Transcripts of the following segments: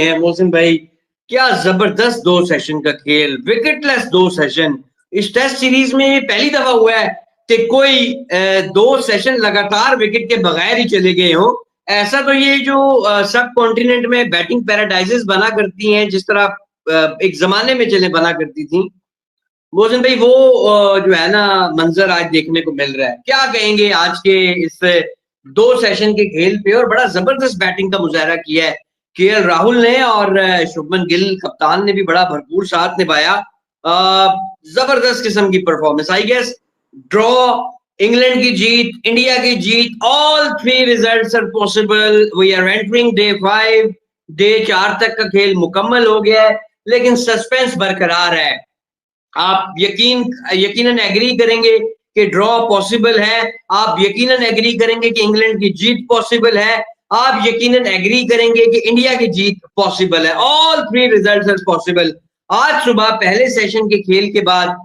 हैं मोहसिन भाई। क्या जबरदस्त दो सेशन का खेल, विकेटलेस दो सेशन। इस टेस्ट सीरीज में ये पहली दफा हुआ है कि कोई दो सेशन लगातार विकेट के बगैर ही चले गए हों। ऐसा तो ये जो सब कॉन्टिनेंट में बैटिंग पैराडाइजेस बना करती हैं, जिस तरह एक जमाने में चले बना करती थी मोहसिन भाई, वो जो है ना मंजर आज देखने को मिल रहा है। क्या कहेंगे आज के इस दो सेशन के खेल पे? और बड़ा जबरदस्त बैटिंग का मुजाहरा किया है केएल राहुल ने, और शुभमन गिल कप्तान ने भी बड़ा भरपूर साथ निभाया। जबरदस्त किस्म की performance. I guess draw, England की जीत, इंडिया की जीत, all three results are possible. We are entering day 5, day 4 तक का खेल मुकम्मल हो गया है, लेकिन सस्पेंस बरकरार है। आप यकीनन एग्री करेंगे कि ड्रॉ पॉसिबल है, आप यकीनन एग्री करेंगे कि इंग्लैंड की जीत पॉसिबल है, आप यकीनन एग्री करेंगे कि इंडिया की जीत पॉसिबल है। All three results are possible. आज सुबह पहले सेशन के खेल के बाद,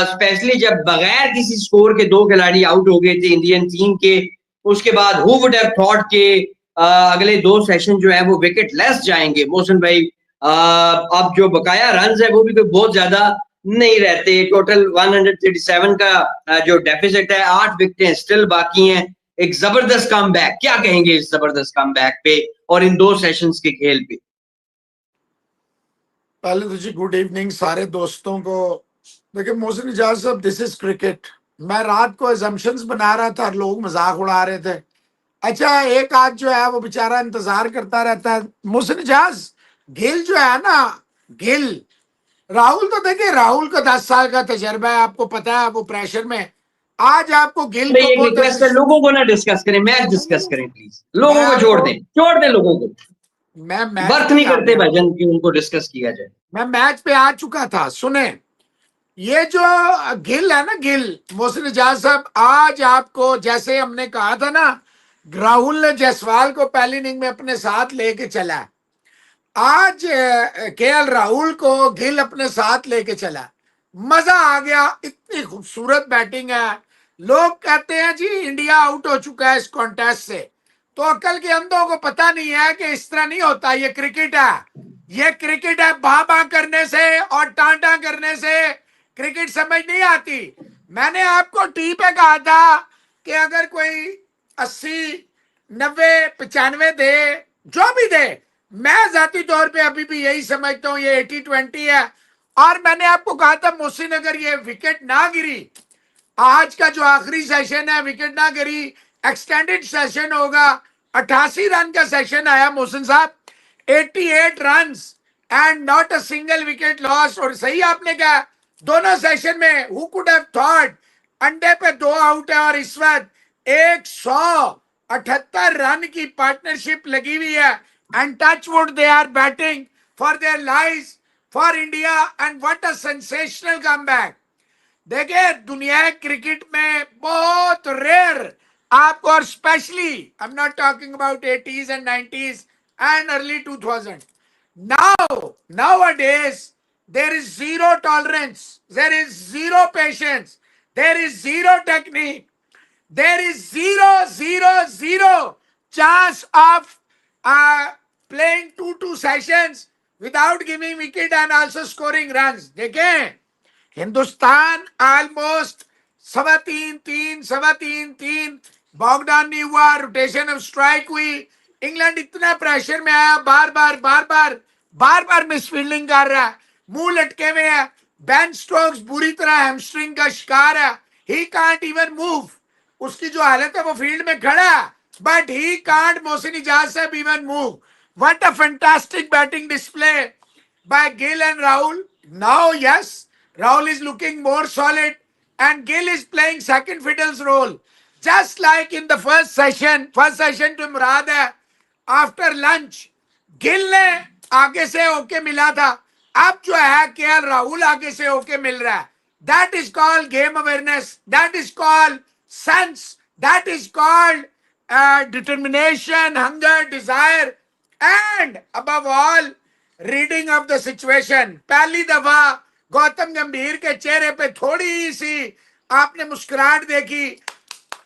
स्पेशली जब बगैर किसी स्कोर के दो खिलाड़ी आउट हो गए थे इंडियन टीम के, उसके बाद हु वुड हैव थॉट के अगले दो सेशन जो है वो विकेट लेस जाएंगे मोहसिन भाई। अब जो बकाया रन है वो भी कोई बहुत ज्यादा नहीं रहते। टोटल 137 का जो डेफिसिट है, 8 विकेटें स्टिल बाकी हैं। एक जबरदस्त कम बैक, क्या कहेंगे इस जबरदस्त कम बैक पे और इन दो सेशंस के खेल पे? पहले तो जी गुड इवनिंग सारे दोस्तों को। देखिए मोहसिन इजाज साहब, दिस इज क्रिकेट। मैं रात को एजम्पशंस बना रहा था, लोग मजाक उड़ा रहे थे। अच्छा, एक आध जो है वो बेचारा इंतजार करता रहता है। मोहसिन इजाज, गिल जो है ना, गिल राहुल तो देखिए, राहुल का 10 साल का तजर्बा है, आपको पता है वो प्रेशर में। आज आपको गिल को एक रिक्वेस्ट है, लोगों को ना डिस्कस करें, मैच डिस्कस करें प्लीज। लोगों को छोड़ दें लोगों को। मैं वर्थ नहीं करते भाईजान कि उनको डिस्कस किया जाए। मैं मैच पे आ चुका था। सुने, ये जो गिल है ना, गिल, मोहसिन इजाज साहब, आज आपको जैसे हमने कहा था ना, राहुल ने जायसवाल को पहली इनिंग में अपने साथ लेके चला, आज केएल राहुल को गिल अपने साथ लेके चला। मजा आ गया, इतनी खूबसूरत बैटिंग है। लोग कहते हैं जी इंडिया आउट हो चुका है इस कॉन्टेस्ट से, तो अक्ल के अंधों को पता नहीं है कि इस तरह नहीं होता। ये क्रिकेट है, ये क्रिकेट है। बाबा करने से और टांटा करने से क्रिकेट समझ नहीं आती। मैंने आपको टी पे कहा था कि अगर कोई 80, 90, 95 दे, जो भी दे, मैं जाती तौर पे अभी भी यही समझता हूं ये 80-20 है। और मैंने आपको कहा था मोहसिन, अगर ये विकेट ना गिरी, आज का जो आखिरी सेशन है, विकेट ना गिरी, एक्सटेंडेड सेशन होगा। 88 रन का सेशन आया मोहसिन साहब, 88 run and not a single wicket loss. और सही आपने कहा, दोनों सेशन में हु कुड हैव थॉट, अंडे पे 2 आउट है और इस वक्त 178 रन की पार्टनरशिप लगी हुई है। And touchwood, they are batting for their lives for India, and what a sensational comeback. देखिए, दुनिया क्रिकेट में बहुत रेयर आपको, और specially I am not talking about 80s and 90s and early 2000. Nowadays there is zero tolerance, there is zero patience, there is zero technique, there is zero chance of playing 2 sessions without giving wicket and also scoring runs. देखें, Hindustan almost 3.25 बॉगडाउन नहीं हुआ, rotation of strike हुई। England इतना pressure में आया, बार बार misfielding कर रहा है, मुंह लटके हुए है। बेन स्टोक्स बुरी तरह हैमस्ट्रिंग का शिकार है, ही कांट इवन मूव। उसकी जो हालत है, वो फील्ड में खड़ा है, but he can't, Mohsin Ijaz साहब, even move. What a fantastic batting display by Gill and Rahul. Now, yes, Rahul is looking more solid and Gill is playing second fiddle's role. Just like in the first session to मुराद है, after lunch, Gill ने आगे से होके मिला था, अब जो है केएल राहुल आगे से होके मिल रहा है। That is called game awareness, that is called sense, that is called determination, hunger, desire, and above all, reading of the situation. पहली दफा गौतम गंभीर के चेहरे पे थोड़ी सी आपने मुस्कुराहट देखी,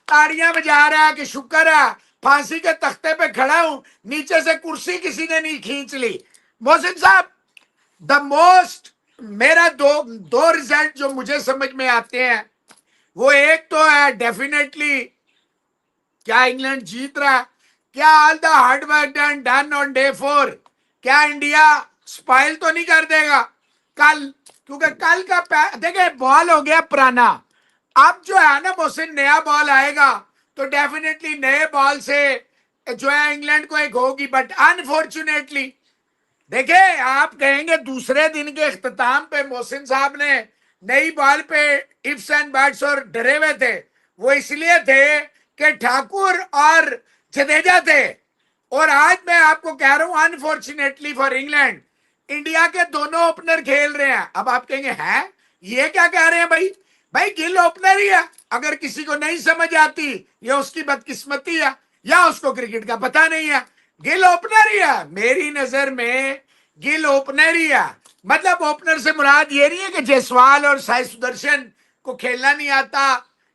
ताड़ियां बजा रहा है कि शुक्र है फांसी के तख्ते पे खड़ा हूं, नीचे से कुर्सी किसी ने नहीं खींच ली। मोहसिन साहब, द मोस्ट, मेरा दो रिजल्ट जो मुझे समझ में आते हैं, वो एक तो है डेफिनेटली, क्या इंग्लैंड जीत रहा है? क्या all the hard work done on day 4, क्या इंडिया स्पाइल तो नहीं कर देगा कल? क्योंकि कल का देखिए बॉल हो गया पुराना, अब जो है ना मोहसिन, नया बॉल आएगा तो डेफिनेटली नए बॉल से जो है इंग्लैंड को एक होगी। बट अनफॉर्चुनेटली देखिए, आप कहेंगे दूसरे दिन के इख्तिताम पे मोहसिन साहब ने नई बॉल पे इफ्स एंड बट्स और डरे हुए थे। वो इसलिए थे कि ठाकुर और जडेजा थे। और आज मैं आपको कह रहा हूं, अनफॉर्चुनेटली फॉर इंग्लैंड, इंडिया के दोनों ओपनर खेल रहे हैं। अब आप कहेंगे हैं ये क्या कह रहे हैं भाई? भाई गिल ओपनर ही है। अगर किसी को नहीं समझ आती, ये उसकी बदकिस्मती है या उसको क्रिकेट का पता नहीं है। गिल ओपनर ही है, मेरी नजर में गिल ओपनर ही है। मतलब ओपनर से मुराद ये नहीं है कि जायसवाल और साई सुदर्शन को खेलना नहीं आता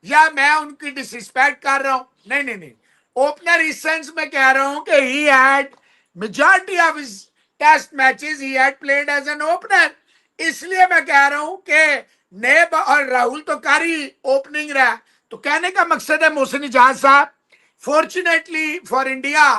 या मैं उनकी डिसरिस्पेक्ट कर रहा हूं, नहीं नहीं नहीं। ओपनर इस सेंस में कह रहा हूं कि he had majority of his test matches he had played as an opener. इसलिए मैं कह रहा हूं कि नेब और राहुल तो कारी ओपनिंग रहा। तो कहने का मकसद है मोहसिन इजाज साहब, फॉर्चुनेटली फॉर इंडिया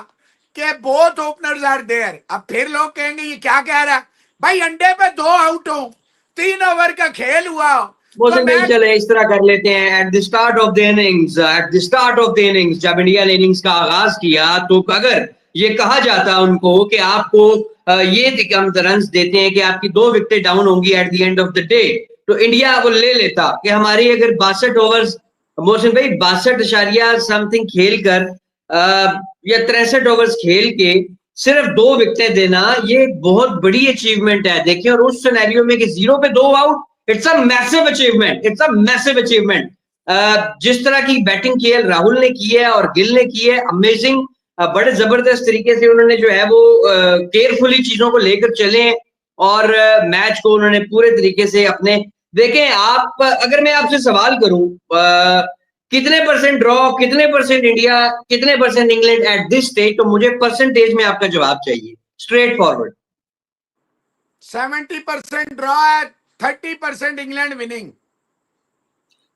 के बोथ ओपनर्स आर देयर। अब फिर लोग कहेंगे ये क्या कह रहा है भाई, अंडे पे 2 आउट हो, 3 ओवर का खेल हुआ हो, तो मोहसिन भाई चले इस तरह कर लेते हैं। At the start of the innings, जब इंडिया ने इनिंग्स का आगाज किया, तो अगर ये कहा जाता उनको कि आपको ये हम रन देते हैं कि आपकी 2 विकेटें डाउन होंगी at the end of the day, तो इंडिया वो ले लेता कि हमारी अगर 62 ओवर्स, मोहसिन भाई 62 समथिंग खेल कर या 63 ओवर्स खेल के सिर्फ 2 विकेटें देना, ये बहुत बड़ी अचीवमेंट है। देखिए, और उस सिनेरियो में कि 0 पे 2 out, it's a massive achievement. जिस तरह की बैटिंग खेल राहुल ने की है और गिल ने की है, अमेजिंग। बड़े जबरदस्त तरीके से उन्होंने जो है वो केयरफुली चीजों को लेकर चले और मैच को उन्होंने पूरे तरीके से अपने, देखें आप, अगर मैं आपसे सवाल करूं कितने परसेंट ड्रॉ, कितने परसेंट इंडिया, कितने percent England at this stage, तो मुझे परसेंटेज में आपका जवाब चाहिए, स्ट्रेट फॉरवर्ड। 70% ड्रॉ है, 30% इंग्लैंड विनिंग।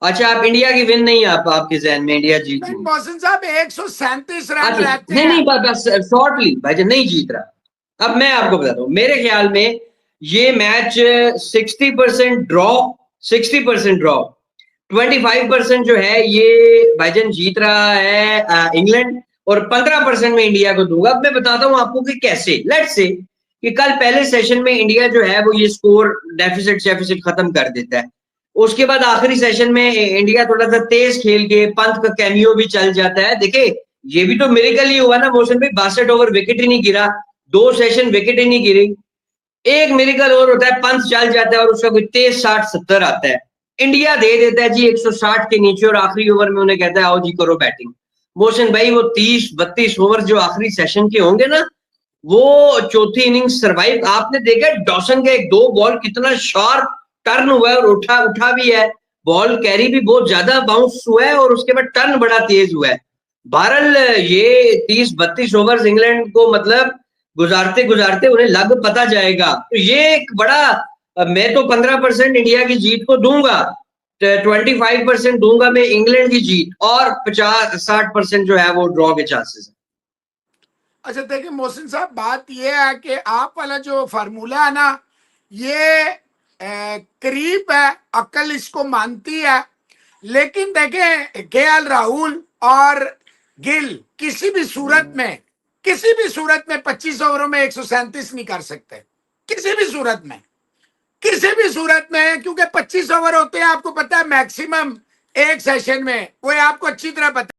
अच्छा, आप इंडिया की विन नहीं, आपके जहन में इंडिया जीत रही? मोहसिन साहब 137 रन अच्छा, रहते नहीं हैं। नहीं, बस शॉर्टली भाई नहीं जीत रहा। अब मैं आपको बताता हूँ, मेरे ख्याल में ये मैच 60% ड्रॉ, 60% ड्रॉ, 25% जो है ये भाईजान जीत रहा है इंग्लैंड, और 15% में इंडिया को दूंगा। अब मैं बताता हूं आपको कि कैसे। लेट्स से कि कल पहले सेशन में इंडिया जो है वो ये स्कोर डेफिसिट खत्म कर देता है। उसके बाद आखिरी सेशन में इंडिया थोड़ा सा तेज खेल के पंत का कैमियो भी चल जाता है। देखिए, ये भी तो मिरेकल ही हुआ ना मोहसिन भाई, 62 ओवर विकेट ही नहीं गिरा, 2 सेशन विकेट ही नहीं गिरी। एक मिरेकल और होता है, पंच चल जाता है और उसका कोई तेज 60-70 आता है, इंडिया दे देता है जी 160 के नीचे, और आखिरी ओवर में उन्हें कहता है आओ जी करो बैटिंग। मोहसिन भाई वो 30-32 ओवर जो आखिरी सेशन के होंगे ना, वो चौथी इनिंग्स सरवाइव, आपने देखा डॉसन का 1-2 बॉल कितना शार्प टर्न हुआ है और उठा भी है, बॉल कैरी भी बहुत ज्यादा बाउंस हुआ है और उसके बाद टर्न बड़ा तेज हुआ है। बहरहाल ये 30-32 ओवर इंग्लैंड को मतलब गुजारते गुजारते उन्हें लग पता जाएगा। तो ये एक बड़ा, मैं तो 15% इंडिया की जीत को दूंगा, 25% दूंगा मैं इंग्लैंड की जीत, और 50-60% जो है वो ड्रॉ के चांसेस है। अच्छा देखिए मोहसिन साहब, बात यह है कि आप वाला जो फार्मूला है ना, ये करीब है, अक्ल इसको मानती है। लेकिन देखें, केएल राहुल और गिल किसी भी सूरत में 25 ओवरों में 137 नहीं कर सकते, किसी भी सूरत में, क्योंकि 25 ओवर होते हैं, आपको पता है मैक्सिमम एक सेशन में, वो आपको अच्छी तरह पता है।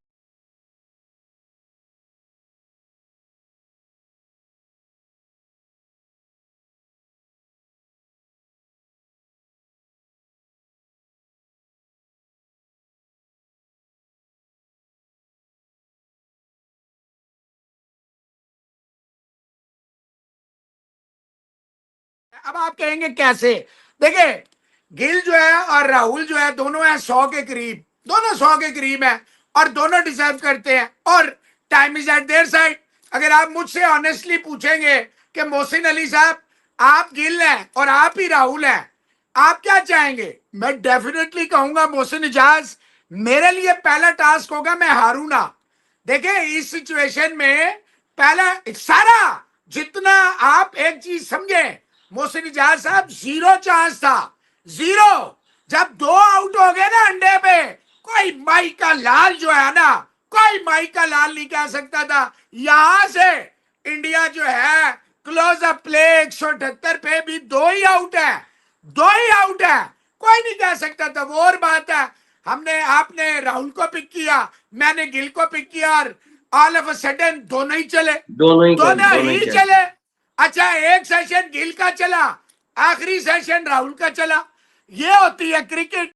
अब आप कहेंगे कैसे? देखिए, गिल जो है और राहुल जो है, दोनों है 100 के करीब, दोनों 100 के करीब है और दोनों डिजर्व करते हैं, और time is eight their side. अगर आप मुझसे ऑनेस्टली पूछेंगे कि मोहसिन अली साहब आप गिल हैं और आप ही राहुल हैं, आप क्या चाहेंगे? मैं डेफिनेटली कहूंगा मोहसिन इजाज, मेरे लिए पहला टास्क होगा मैं हारूंगा। देखिए इस सिचुएशन में पहला सारा जितना आप एक चीज समझे, मोहसिन इजाज साहब 0 चांस था, 0। जब 2 आउट हो गए ना अंडे पे, कोई माई का लाल जो है ना, कोई माई का लाल नहीं कह सकता था। यहां से इंडिया जो है क्लोज अप प्ले 178 पे भी 2 ही आउट है, 2 ही आउट है, कोई नहीं कह सकता था। वो और बात है, हमने आपने राहुल को पिक किया, मैंने गिल को पिक किया और ऑल ऑफ अ सडन दोनों ही चले, दोनों ही चले। अच्छा एक सेशन गिल का चला, आखिरी सेशन राहुल का चला। ये होती है क्रिकेट।